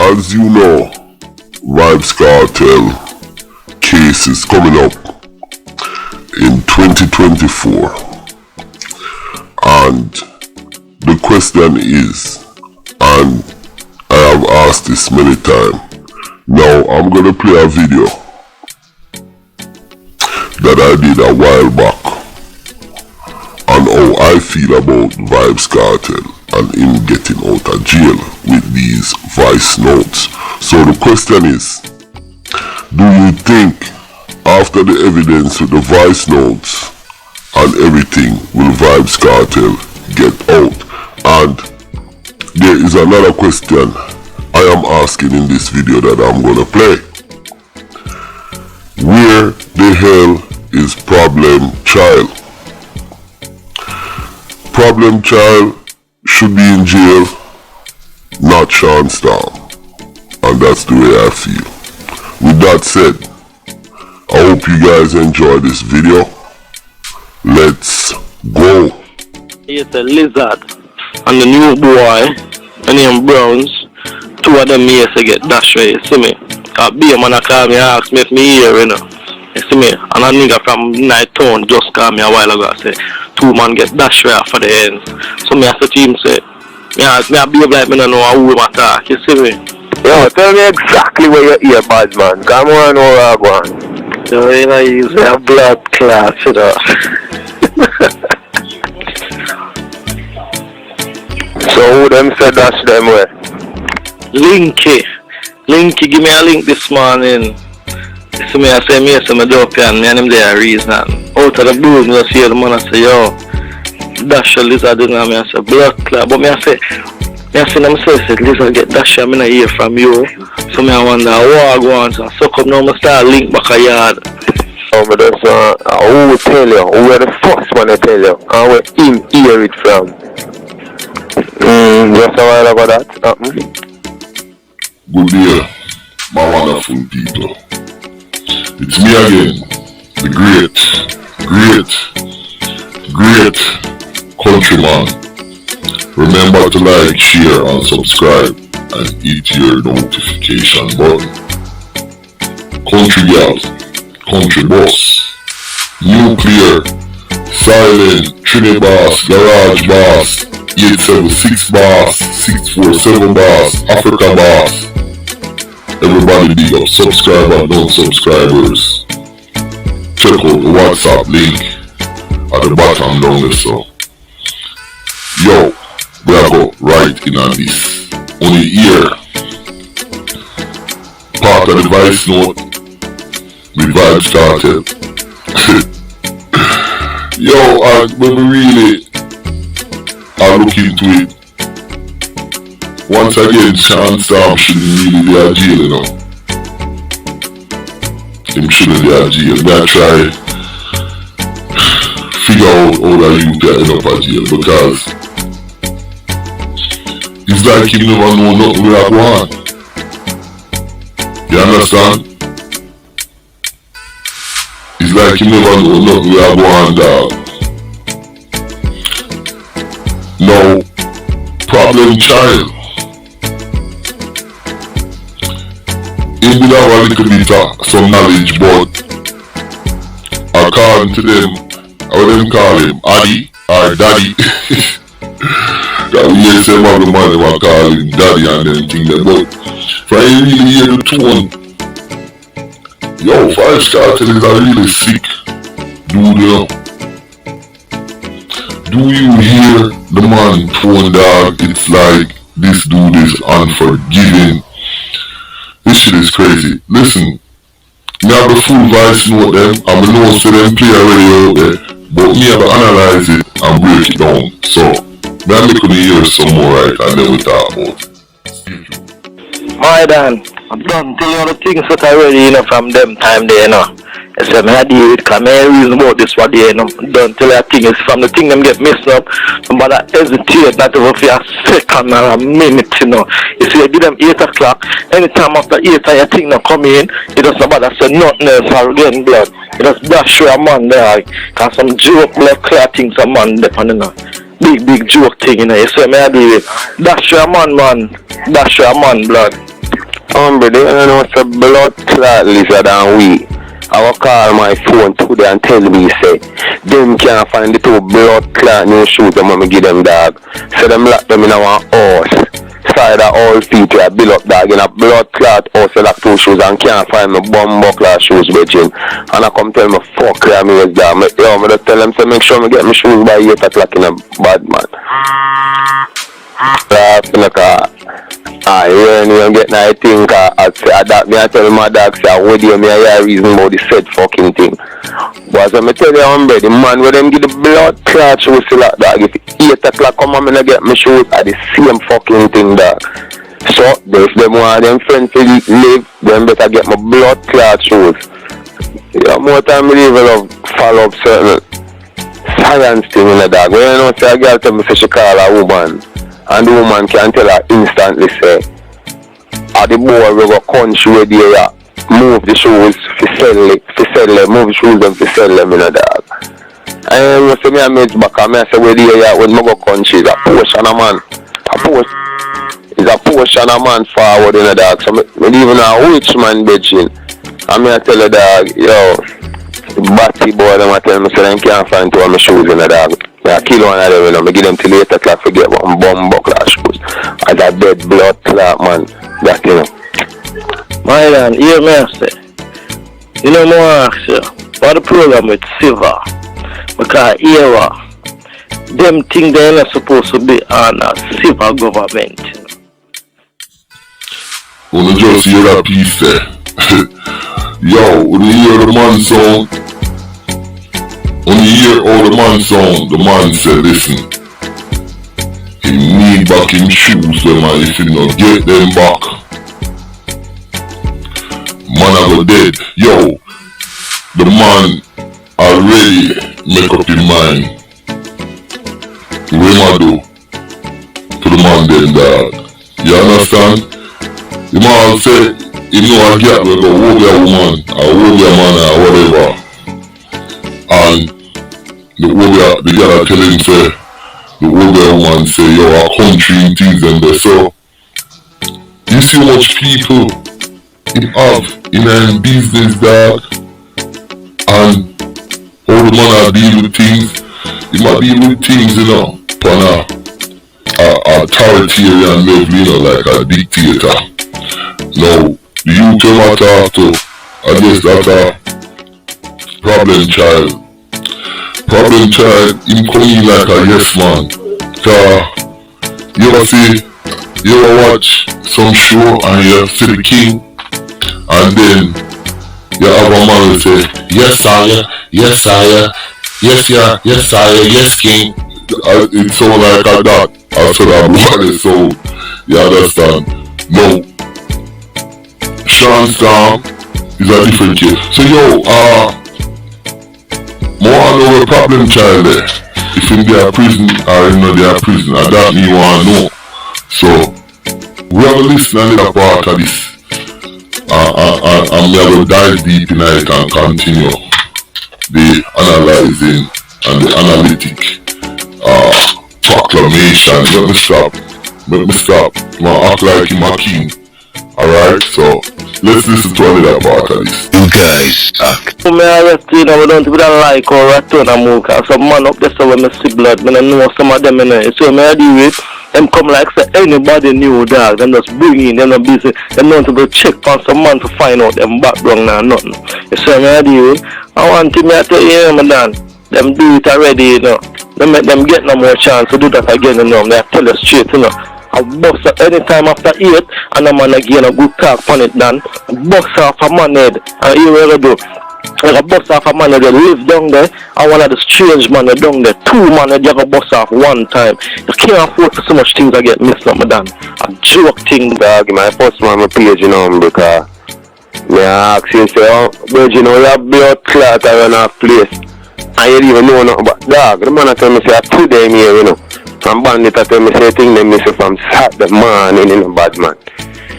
As you know, Vybz Kartel case is coming up in 2024, and the question is, and I have asked this many times, now I'm gonna play a video that I did a while back on how I feel about Vybz Kartel and him getting out of jail with these voice notes. So the question is, do you think after the evidence with the voice notes and everything will Vybz Kartel get out? And there is another question I am asking in this video that I'm gonna play. Where the hell is Problem Child? Problem Child should be in jail, not Sean Storm. And that's the way I feel. With that said, I hope you guys enjoy this video. Let's go. It's a Lizard and the new boy, the name Browns. Two of them years to get dash way, you see me? Cause be a man a call me and ask me if me here, you know. You see me? And a nigga from Night Town just called me a while ago and say, two man get dash way for the end. So me ask the team say, me a behave like me don't know who him attack, you see me? Yo, tell me exactly where you're here, bad man. Come on, where I go on. Yo, you know, he's a blood clot, you know. So who them said dash them way? Linky, give me a link this morning. So me I say, me a dope and me and him there a reason. Out of the blue, me just hear the man I say, yo, dash a Lizard, and me I say, blood clot. But me I say them say, Lizard get dash, me not hear from you. So me I wonder, what I go on, so I suck up now, I start link back a yard. Oh, but that's, who will tell you? Who are the first one to tell you? And where him hear it from? Just a while ago that. Good day, my wonderful people. It's me again, the great countryman. Remember to like, share and subscribe and hit your notification button. Country girl, country boss, nuclear, silent, Trinity boss, garage boss, 876 boss, 647 boss, Africa boss. Everybody big up, subscriber and non-subscribers. Check out the WhatsApp link at the bottom down there, so. Yo, we are go right in on this. Only here, part of the voice note with Vybz Kartel. Yo, and when we really are looking into it, once again, Sean Storm shouldn't really be a jail, you know. Him shouldn't be a jail. Me I try figure out how the youth are end up a jail, because it's like him never know nothing where I go on. You understand? It's like him never know nothing where I go on, dog. Now, Problem Child. He will have a little bit of some knowledge, but according to them, I would them call him Addy or Daddy. That we hear some of the man they call him Daddy and them thing there, but if I really hear the tone, yo, Vybz Kartel is a really sick dude, you know. Do you hear the man tone, dog? It's like this dude is unforgiving. This shit is crazy. Listen, me have the full voice note them, and me know so them play already out there, but me have to analyze it and break it down. So, me have to hear some more, right, and then we talk about it. My Dan, I'm done telling you all the things that I already, you know, from them time there, you know. I said, I deal with, because I reason about this one day, you know. Don't tell you a thing, it's from the thing them get messed up, but I hesitate not even for a second or a minute, you know. You see, they give them 8 o'clock, anytime after 8 your thing now come in, you just about to say nothing else or getting blood. You just dash through a man there, because some joke blood clot things a man there, you know. Big joke thing, you know. You see, I deal with, dash through a man, dash through a man blood. Hombre, they don't know it's a blood clot lizard and we. I will call my phone today and tell me, say, them can't find the two blood clot new shoes them when me give them dog. So them lock them in our house. Side of all feet I build up dog in a blood clot house lock two shoes and can't find my bum buckler shoes bitching. And I come tell me fuck yeah me is dog. Yo, me just tell them say make sure me get my shoes by 8 o'clock in a bad man. In the car. You get I think that me I tell my dog say what do you me I hear reason about the said fucking thing. But as I tell you hombre, the man where them give the blood clot shoes like dog, if 8 o'clock come and I get my shoes at the same fucking thing dog. So if them want them friends to live, them better get my blood clot shoes. Yeah, more time me even love follow up certain science thing in the dog. When you know say a girl tell me say she call a woman. And the woman can tell her instantly say, the boy will go country where they move the shoes for sell them, move the shoes them for sell them in a dog. And you see me I made back and I say where they when I go country, it's a portion of man. It's a portion of man forward in a dog. So I even a rich man bitching. And I tell the dog, yo, the batty boy them I tell me so them can't find two of my shoes in a dog. I kill one of them, you know, I give them till 8 o'clock to get one bum buckler shoes. As a dead blood clot man, that you know. My man, hear me say. You know more ask you, what the program with Silver? Because here, them things they're not supposed to be on a civil government. Wanna just hear that piece there? Yo, when you hear the man song, when you hear all the man song, the man said, listen, he need back him shoes them and if he not get them back, man I go dead. Yo, the man already make up his mind. What am I do to the man then dog? You understand? The man say, you know I get like a warrior woman, a warrior man or whatever. And the girl tell him say, the older woman say, yo, our country and things and there. So, you see how much people it have in a business dog and all the man are deal with things. It might deal with things, you know, on a authoritarian level, you know, like a dictator. Now, the youth I talk to, I guess that's a problem child. Problem child, him coming like a yes man. You ever watch some show and you see the king and then you have a man who say, yes sire, yes sire, yes sire, yes sire, yes king. It sound like a that. I said that body so you understand. No. Sean Storm is a different case. So yo, more know a problem child there. If in their prison or in their prison, I don't need want to know. So we have a listen and a part of this. And we have to dive deep in it and continue the analyzing and the analytic proclamation. Let me stop. I act like him a king. Alright, so let's listen to another part of this. You guys suck. Me arrest you know, we don't be like or return a move. Some man up there so when me see blood, me don't know some of them you know. So me I deal with them come like say anybody new dog, them just bring in, them not busy, them don't to go check on some man to find out them background and nothing. You see me I deal with. I want to me I tell you, my man, them do it already, you know. Them make them get no more chance to do that again, you know. They tell you straight, you know. I bust anytime after 8 and a man again a good talk on it done. Bust off a man head and you will do. Like a bust off a man head live down there and one of the strange man down there. 2 man head you go bust off one time. You can't afford for so much things I get missed up my done. A joke thing. Dog, my first man my page you know because me ask you say, oh, but you know you have blood clot around our place. And you don't even know nothing about dog. The man tell me say I 2 days here, you know. From bandit I tell me say thing them miss from Saturday morning in a bad man.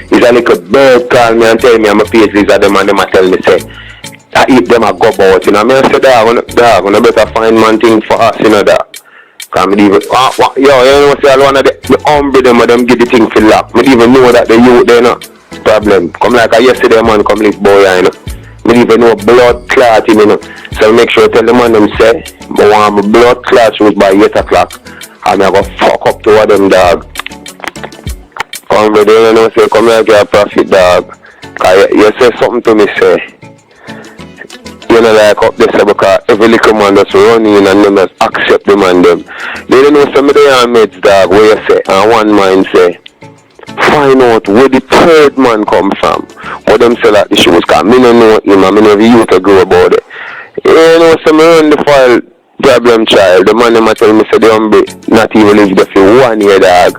It's a little bird call me and tell me I'm a page is them and them a tell me say I eat them a go about, you know. I say dog, I better find man thing for us, you know that. Cause me even yo, you know say one of the hombre them give the thing for lock. Me even know that the youth there, you know. problem. Come like yesterday man come live boy, you know. Me even know blood clotting, you know. So make sure I tell the man them say, I want my blood clot was by 8 o'clock. And I go fuck up to them dog. Come with you know say come here get a profit dog. Cause you say something to me say. You know like up there because every little man just run in and them just accept the man them. They don't know some of the mates dog where you say and one man say find out where the third man come from. What them sell at the shoes cause me don't know him and me never used to go about it. You know some run the file problem child. The man them a tell me say the hombre not even live there for 1 year dog.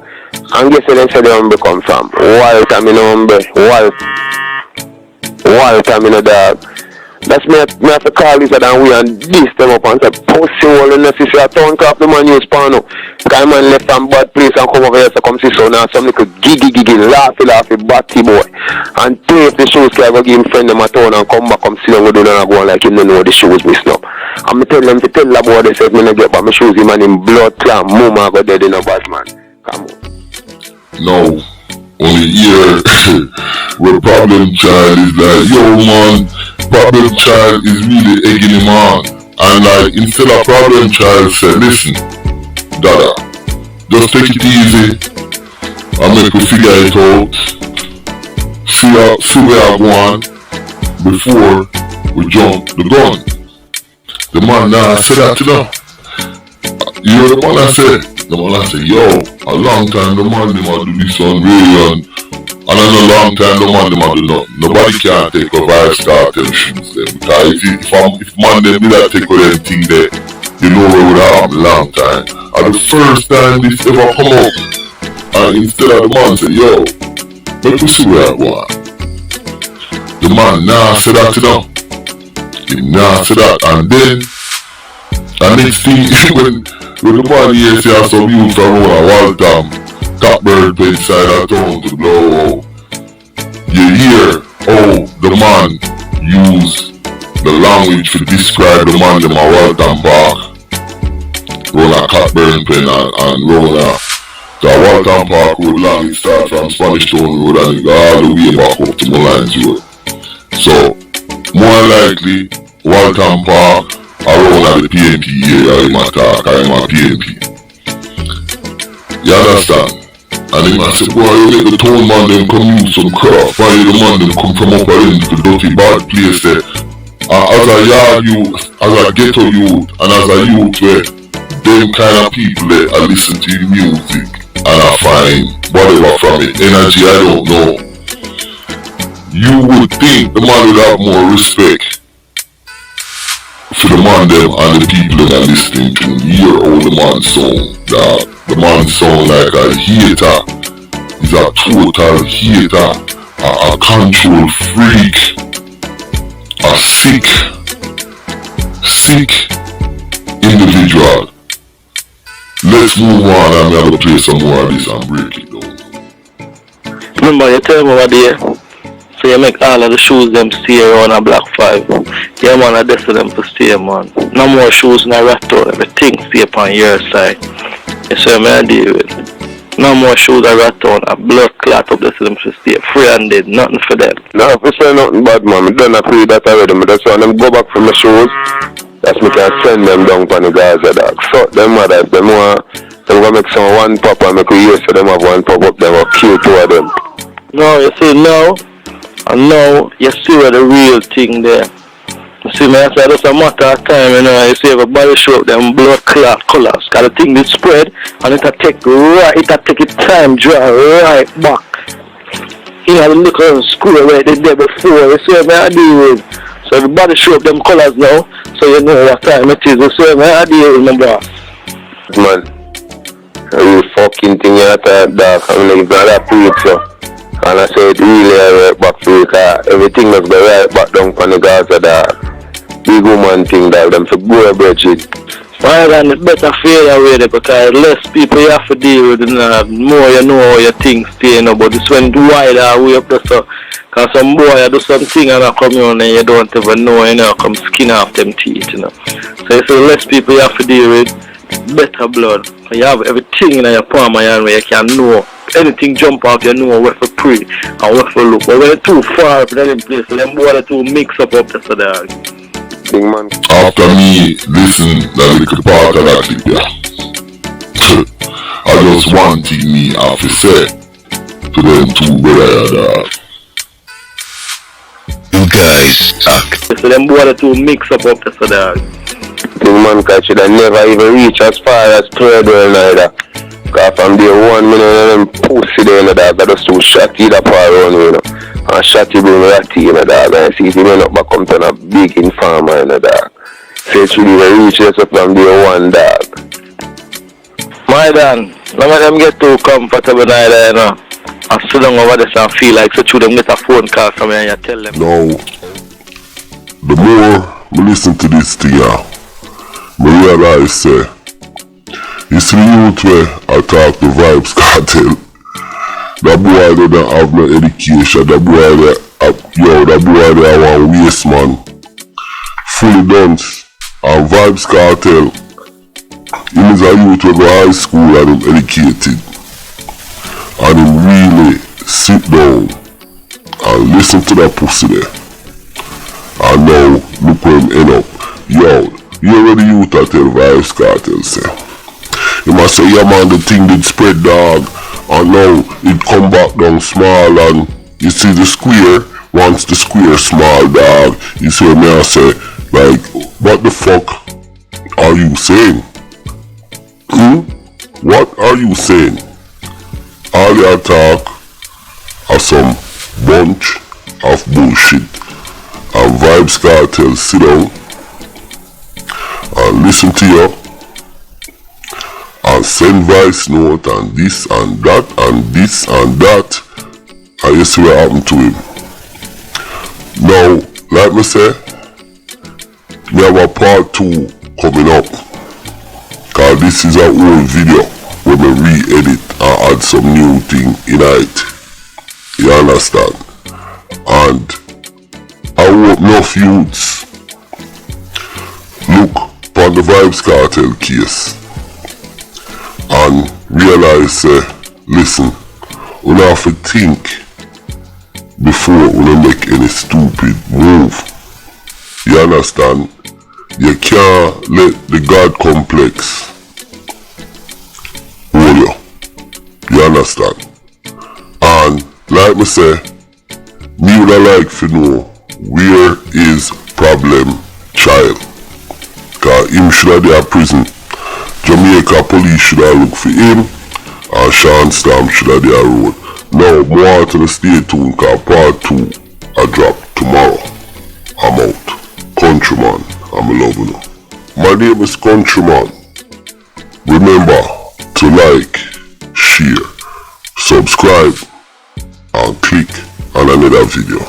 And guess where them say the hombre come from? Walter me no hombre. Walter me no dog. That's me have to call this and we and this them up and say pussy all unnecessary town crap the man use porno. Cause man left from bad place and come over here to come see so now some little giggy laughy batty boy. And pay if the shoes can go give him friend them a town and come back come see them go do and go on like him don't know the shoes missing up. And me tell them to tell the boy they said me no get back my shoes him and him blood clam mama go dead in a bad man. Come on. No. Only here where problem child is like, yo man, problem child is really egging him on. And like instead of problem child say, listen, Dada, just take it easy and make we figure it out. See where I go on before we jump the gun. The man now said that to them. You know the man I said? The man I said, yo, a long time the man them a do this on radio and in a long time the man them a do nothing. Nobody can take a Vybz Kartel shoes them. Because if man them did not take with anything there, you know where would have happened a long time. And the first time this ever come up, and instead of the man say, yo, let me see where I go on. The man now said that to them. He now said that and then the next thing when the man here see some youth from Waltham, Catbird inside of town to blow, you hear how the man use the language to describe the man in my Waltham Park. Roll a Catbird pen and roll a Waltham Park road long it start from Spanish Town Road and it go all the way back up to Mullines Road. So more likely Waltham Park around at the PNP area, I'm a PNP. You understand? And then I said, boy, you let the town man them come use some crap. Why the man them come from up end to the dirty bad place there. As a yard youth, as a ghetto youth, and as a youth where them kind of people there I listen to music and I find whatever from it. Energy, I don't know. You would think the man would have more respect for the man them and the people that are listening to him. Hear how the man sound. The man sound like a hater. He's a total hater. A control freak. A sick individual. Let's move on and I'm gonna play some more of this and break it down. Remember you tell me what day? So you make all of the shoes them stay around a Black 5. Yeah man, I destined them to stay man. No more shoes in a rattle, everything stay upon your side. You see what I deal with? No more shoes a rattle, a blood clot up there so them to stay free and dead, nothing for them. No, if you say nothing bad man, I don't agree that already, but that's why them go back from the shoes. That's me can send them down on the Gaza dog. So them mother, if them want, them gonna make some one pop and make we hear so them have one pop up, them will kill two of them. No, you see now. And now, you see where the real thing there. You see me, I say it's a matter of time, you know, you see everybody show up them blood clot colors. Cause the thing will spread and it'll take its time dry right back. You know, the little screw where they did before, you see me, I deal with. So everybody show up them colors now, so you know what time it is. You see me, I deal with my boss. Man, you fucking thing you have to dark, I'm like, that preach so. And I said really right back to it, everything must go right back down on the Gaza dog. Big woman thing dog, them for go Bridget. Why then it's better feel away there because less people you have to deal with, you know, more you know how your things stay, you know, but this when wider way up there so cause some boy do something and I come on and you don't even know, you know, come skin off them teeth, you know. So you say less people you have to deal with, better blood. You have everything in your palm of your hand where you can know anything jump off, you know where to pray and where to look. But when you're too far from them place, them boy are too mix up there, so dog. Big man. After me listen that little part of that clip, yeah. I just one thing me have to say to them two brothers, dog. You guys suck. So them boy are too mix up there, so dog. Big man, cause should have never even reach as far as third world neither. Cause from day one, me know them pussy there, you know, dog. I just too shot either far around, you know. And shot you bring ratty, you know, dog. And see if you end up back come to a big informer, you know, dog. So it should even reach us from day one, dog. My Dan, don't let them get too comfortable neither, you know. I sit down over this and feel like so should them get a phone call from me and you tell them. Now, the more we listen to this thing, yeah, I realize, you see the youth where I talk to Vybz Kartel. That boy they don't have no education. That boy that boy they one waste man. Fully done. And Vybz Kartel, he is a youth who go high school and him educated. And him really sit down and listen to that pussy there. And now look where him end up. Yo, you already youth that tell Vybz Kartel say. You must say, yeah man, the thing did spread, dog, and now it come back down small, and you see the square, once the square small, dog, you see me I say, like, what the fuck are you saying? What are you saying? All your talk are some bunch of bullshit, and Vybz Kartel sit down and listen to you and send voice note and this and that and this and that, and you see what happened to him. Now, like me say, we have a part 2 coming up, cause this is a old video where we re-edit and add some new thing in it. You understand? And I hope enough youths look upon the Vybz Kartel case and realize, listen, you have to think before you make any stupid move. You understand? You can't let the God complex hold you. You understand? And like me say, me would like to know where is problem child. Cause him should have prison. Jamaica police should have looked for him, and Sean Stamp should have their road. Now, more to the stay tuned, cause part 2 I drop tomorrow. I'm out. Countryman, I'm loving you. My name is Countryman. Remember to like, share, subscribe, and click on another video.